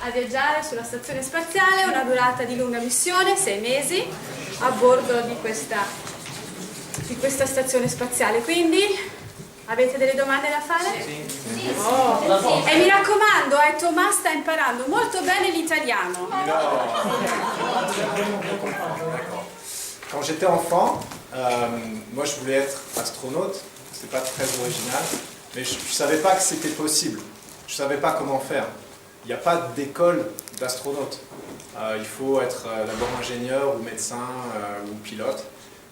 a viaggiare sulla stazione spaziale, una durata di lunga missione, 6 mesi, a bordo di questa stazione spaziale. Quindi avete delle domande da fare? Sì. Oh. E mi raccomando, Thomas sta imparando molto bene l'italiano. Quand j'étais enfant, moi je voulais être astronaute, c'est pas très original, mais je ne savais pas que c'était possible, je ne savais pas comment faire. Il n'y a pas d'école d'astronaute, il faut être d'abord ingénieur ou médecin ou pilote,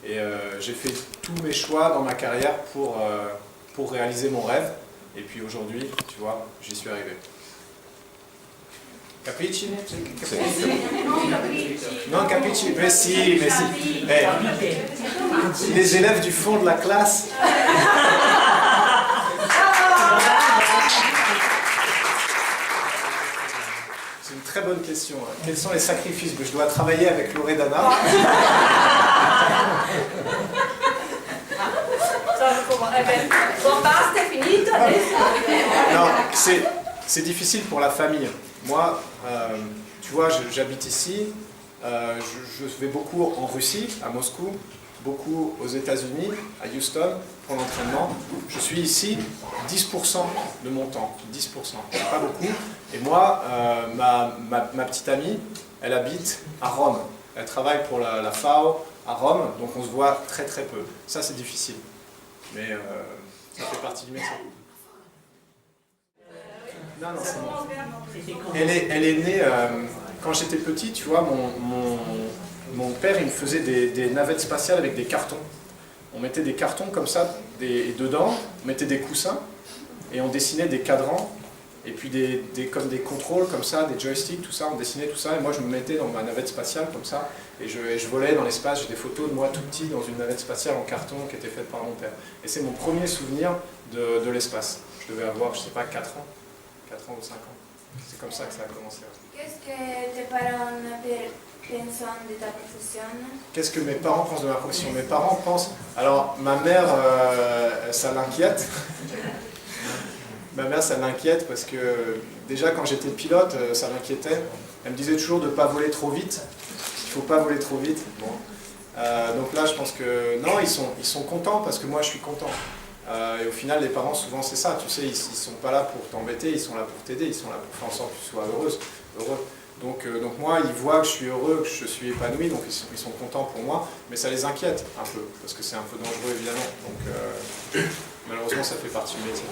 et j'ai fait tous mes choix dans ma carrière pour réaliser mon rêve, et puis aujourd'hui, tu vois, j'y suis arrivé. Capisci? Non capisci? Mais si, mais si. Eh, les élèves du fond de la classe. C'est une très bonne question. Quels sont les sacrifices? Je dois travailler avec Loredana. Non, c'est difficile pour la famille. Moi, tu vois, j'habite ici, je vais beaucoup en Russie, à Moscou, beaucoup aux États-Unis, à Houston, pour l'entraînement. Je suis ici 10% de mon temps, 10%, pas beaucoup. Et moi, ma petite amie, elle habite à Rome. Elle travaille pour la FAO à Rome, donc on se voit très très peu. Ça, c'est difficile, mais ça fait partie du métier. Non, c'est bon. Elle est née, quand j'étais petit, tu vois, mon père il me faisait des navettes spatiales avec des cartons. On mettait des cartons comme ça, et dedans, on mettait des coussins, et on dessinait des cadrans, et puis comme des contrôles comme ça, des joysticks, tout ça, on dessinait tout ça, et moi je me mettais dans ma navette spatiale comme ça, et je volais dans l'espace. J'ai des photos de moi tout petit dans une navette spatiale en carton qui était faite par mon père. Et c'est mon premier souvenir de l'espace. Je devais avoir, je sais pas, 4 ans. 4 ans ou 5 ans. C'est comme ça que ça a commencé. Qu'est-ce que tes parents pensent de ta profession? Qu'est-ce que mes parents pensent de ma profession? Mes parents pensent... Alors, ma mère, ça l'inquiète. Ma mère, ça l'inquiète parce que déjà quand j'étais pilote, ça m'inquiétait. Elle me disait toujours de ne pas voler trop vite. Il ne faut pas voler trop vite. Bon. Donc là, je pense que... Non, ils sont contents parce que moi, je suis content. Et au final, les parents, souvent, c'est ça. Tu sais, ils ne sont pas là pour t'embêter, ils sont là pour t'aider, ils sont là pour faire en sorte que tu sois heureux. Donc moi, ils voient que je suis heureux, que je suis épanoui, donc ils sont contents pour moi. Mais ça les inquiète un peu, parce que c'est un peu dangereux, évidemment. Donc malheureusement, ça fait partie du métier.